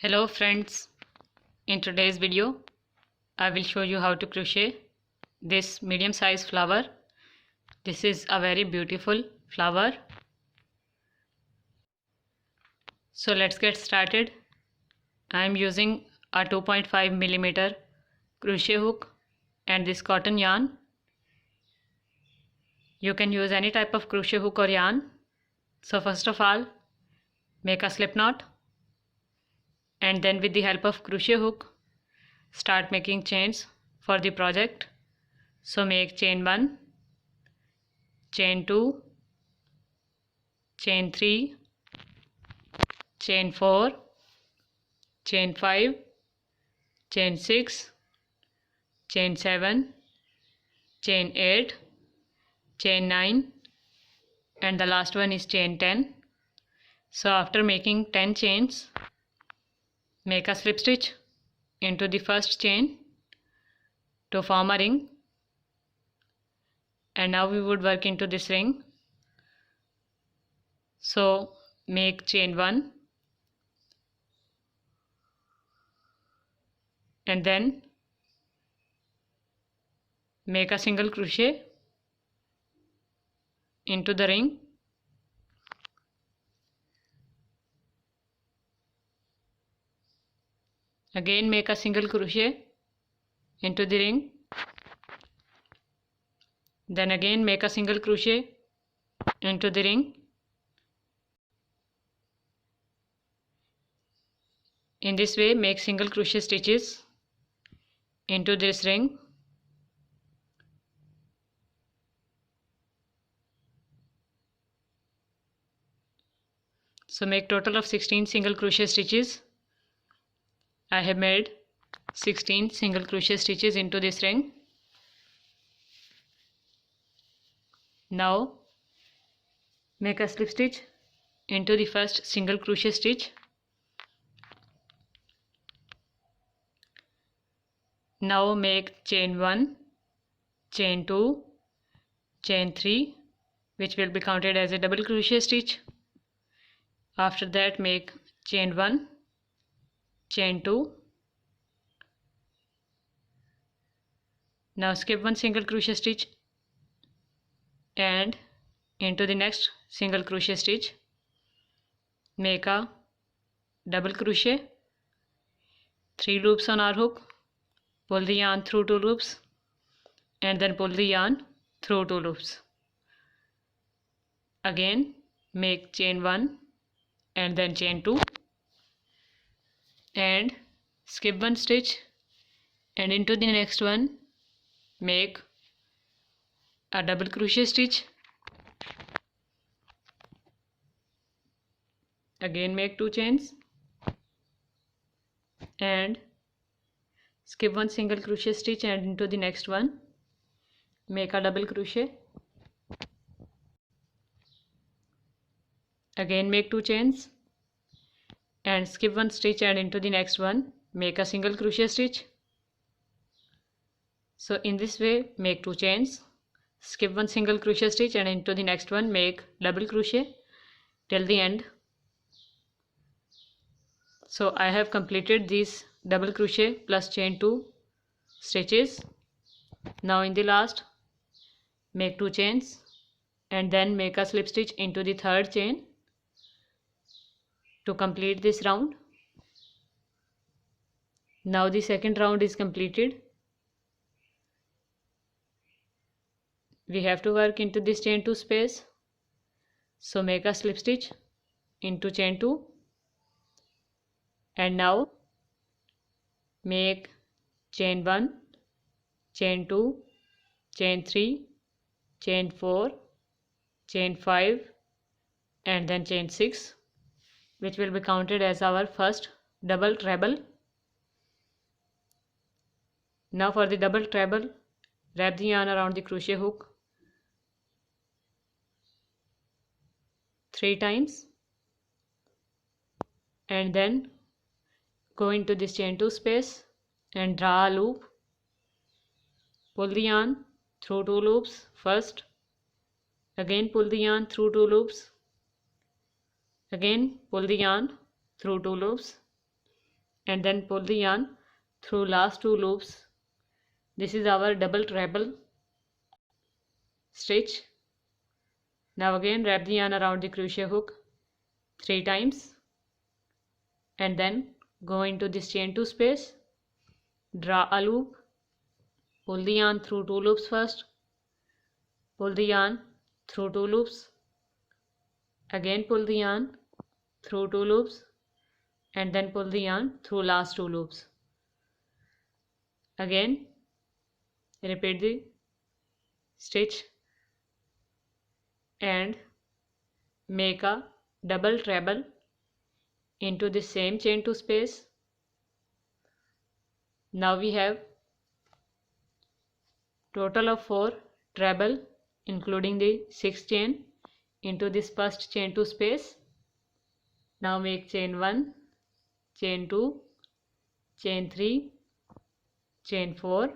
Hello friends, in today's video I will show you how to crochet this medium size flower. This is a very beautiful flower. So let's get started. I am using a 2.5 millimeter crochet hook and this cotton yarn. You can use any type of crochet hook or yarn. So first of all, make a slip knot and then with the help of crochet hook start making chains for the project. So make chain 1, chain 2, chain 3, chain 4, chain 5, chain 6, chain 7, chain 8, chain 9, and the last one is chain 10. So after making 10 chains, make a slip stitch into the first chain to form a ring, and now we would work into this ring. So make chain 1 and then make a single crochet into the ring. Again make a single crochet into the ring. Then again make a single crochet into the ring. In this way make single crochet stitches into this ring. So make total of 16 single crochet stitches. I have made 16 single crochet stitches into this ring. Now make a slip stitch into the first single crochet stitch. Now make chain 1, chain 2, chain 3, which will be counted as a double crochet stitch. After that make chain 1, chain 2. Now skip one single crochet stitch and into the next single crochet stitch make a double crochet, 3 loops on our hook, pull the yarn through 2 loops and then pull the yarn through 2 loops. Again make chain 1 and then chain 2 and skip one stitch and into the next one make a double crochet stitch. Again make 2 chains and skip one single crochet stitch and into the next one make a double crochet. Again make 2 chains and skip one stitch and into the next one make a single crochet stitch. So in this way make 2 chains, skip one single crochet stitch and into the next one make double crochet till the end. So I have completed these double crochet plus chain 2 stitches. Now in the last make 2 chains and then make a slip stitch into the third chain to complete this round. Now the second round is completed. We have to work into this chain 2 space. So make a slip stitch into chain 2 and now make chain 1, chain 2, chain 3, chain 4, chain 5 and then chain 6, which will be counted as our first double treble. Now for the double treble, wrap the yarn around the crochet hook 3 times and then go into this chain 2 space and draw a loop. Pull the yarn through 2 loops first, again pull the yarn through 2 loops, again pull the yarn through 2 loops and then pull the yarn through last 2 loops. This is our double treble stitch. Now again wrap the yarn around the crochet hook 3 times and then go into this chain 2 space, draw a loop, pull the yarn through 2 loops first, pull the yarn through 2 loops, again pull the yarn through 2 loops and then pull the yarn through last 2 loops. Again repeat the stitch and make a double treble into the same chain 2 space. Now we have total of 4 treble including the 6th chain into this first chain 2 space. Now make chain 1, chain 2, chain 3, chain 4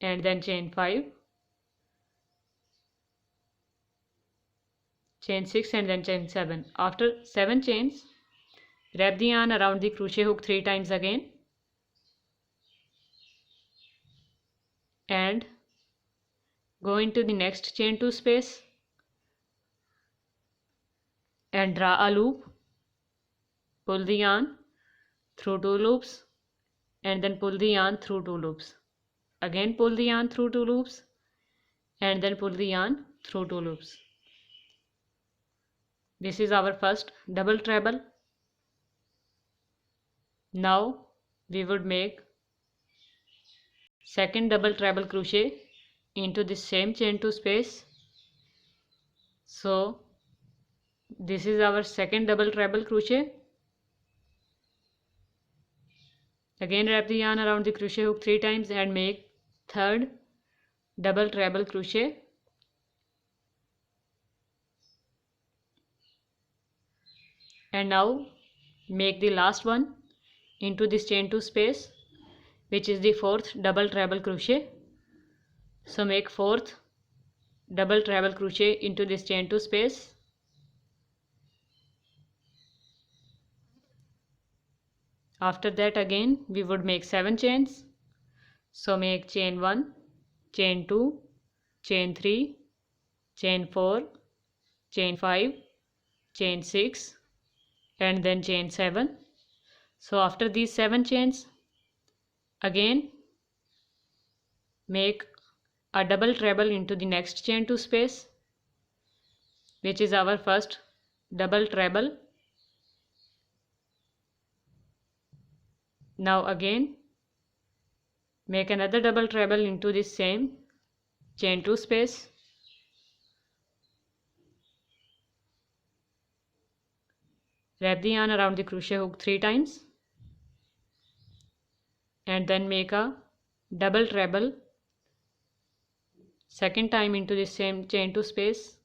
and then chain 5, chain 6 and then chain 7. After 7 chains, wrap the yarn around the crochet hook 3 times again and go into the next chain 2 space and draw a loop, pull the yarn through 2 loops and then pull the yarn through 2 loops. Again pull the yarn through 2 loops and then pull the yarn through 2 loops. This is our first double treble. Now we would make second double treble crochet into the same chain 2 space. So this is our second double treble crochet. Again wrap the yarn around the crochet hook 3 times and make third double treble crochet. And now make the last one into this chain 2 space, which is the fourth double treble crochet. So make fourth double treble crochet into this chain 2 space. After that again we would make 7 chains. So make chain 1, chain 2, chain 3, chain 4, chain 5, chain 6 and then chain 7. So after these 7 chains, again make a double treble into the next chain 2 space, which is our first double treble. Now again make another double treble into this same chain 2 space. Wrap the yarn around the crochet hook 3 times and then make a double treble second time into the same chain 2 space.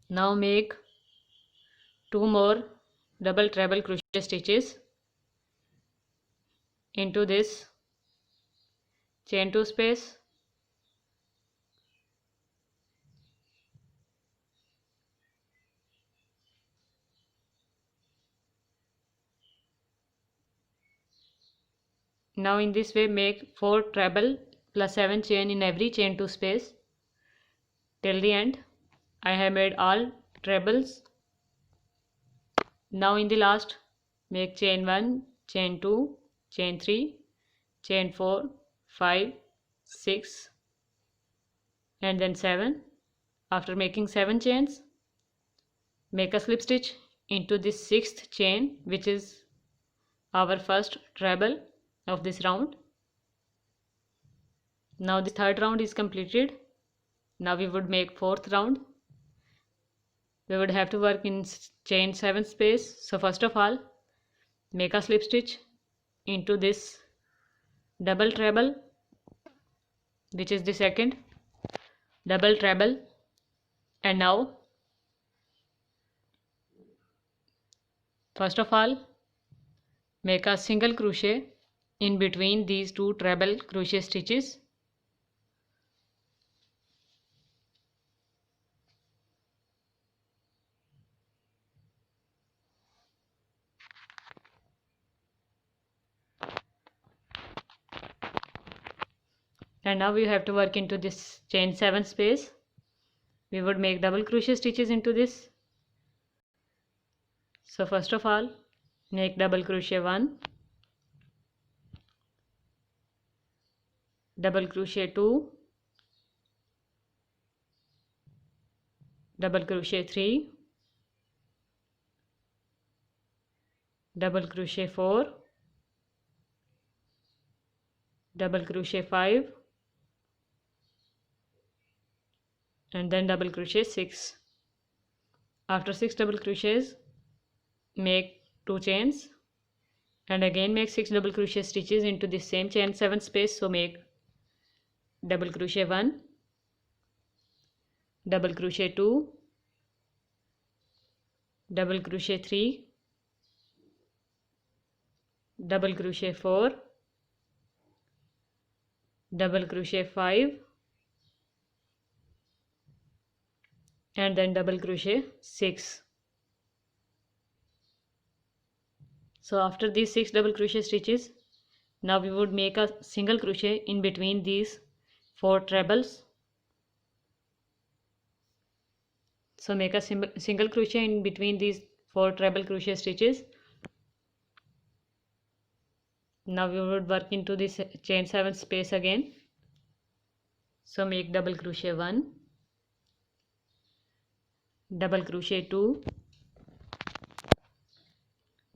Now make 2 more double treble crochet stitches into this chain 2 space. Now in this way make 4 treble plus 7 chain in every chain 2 space till the end. I have made all trebles. Now in the last make chain 1, chain 2, chain 3, chain 4, 5, 6 and then 7. After making 7 chains, make a slip stitch into this 6th chain, which is our first treble of this round. Now the third round is completed. Now we would make 4th round. We would have to work in chain 7 space. So first of all make a slip stitch into this double treble, which is the second double treble, and now first of all make a single crochet in between these 2 treble crochet stitches. and now we have to work into this chain 7 space. We would make double crochet stitches into this. So first of all, make double crochet 1, double crochet 2, double crochet 3, double crochet 4, double crochet 5, and then double crochet 6. After 6 double crochets, make 2 chains and again make 6 double crochet stitches into the same chain 7 space. So make double crochet 1, double crochet 2, double crochet 3, double crochet 4, double crochet 5, and then double crochet 6. So after these 6 double crochet stitches, now we would make a single crochet in between these 4 trebles. So make a single crochet in between these 4 treble crochet stitches. Now we would work into this chain 7 space again. So make double crochet 1, double crochet 2,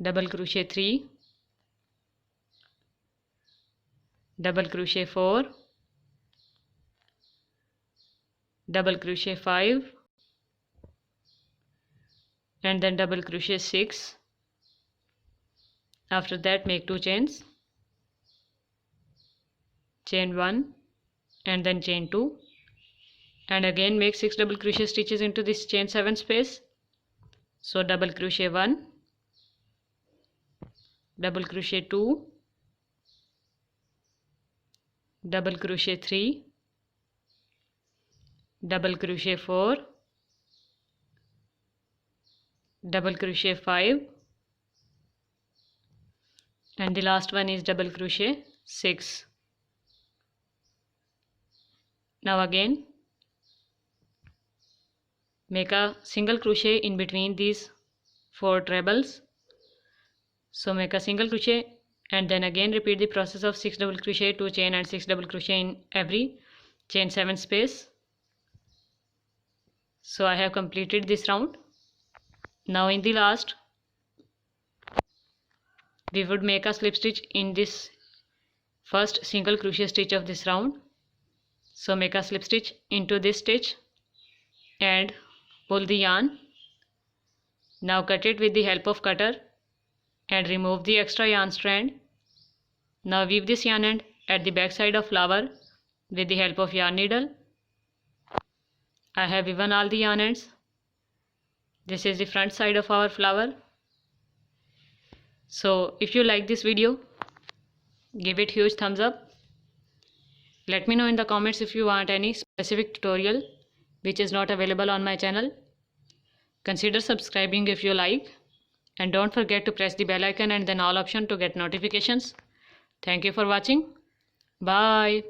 double crochet 3, double crochet 4, double crochet 5, and then double crochet 6. After that make 2 chains, chain 1 and then chain 2, and again make 6 double crochet stitches into this chain 7 space. So double crochet 1, double crochet 2, double crochet 3, double crochet 4, double crochet 5, and the last one is double crochet 6. Now again make a single crochet in between these 4 trebles. So make a single crochet and then again repeat the process of 6 double crochet, 2 chain and 6 double crochet in every chain 7 space. So I have completed this round. Now in the last, we would make a slip stitch in this first single crochet stitch of this round. So make a slip stitch into this stitch and pull the yarn. Now cut it with the help of cutter and remove the extra yarn strand. Now weave this yarn end at the back side of flower with the help of yarn needle. I have woven all the yarn ends. This is the front side of our flower. So if you like this video, give it huge thumbs up. Let me know in the comments if you want any specific tutorial which is not available on my channel. Consider subscribing if you like, and don't forget to press the bell icon and then all option to get notifications. Thank you for watching. Bye.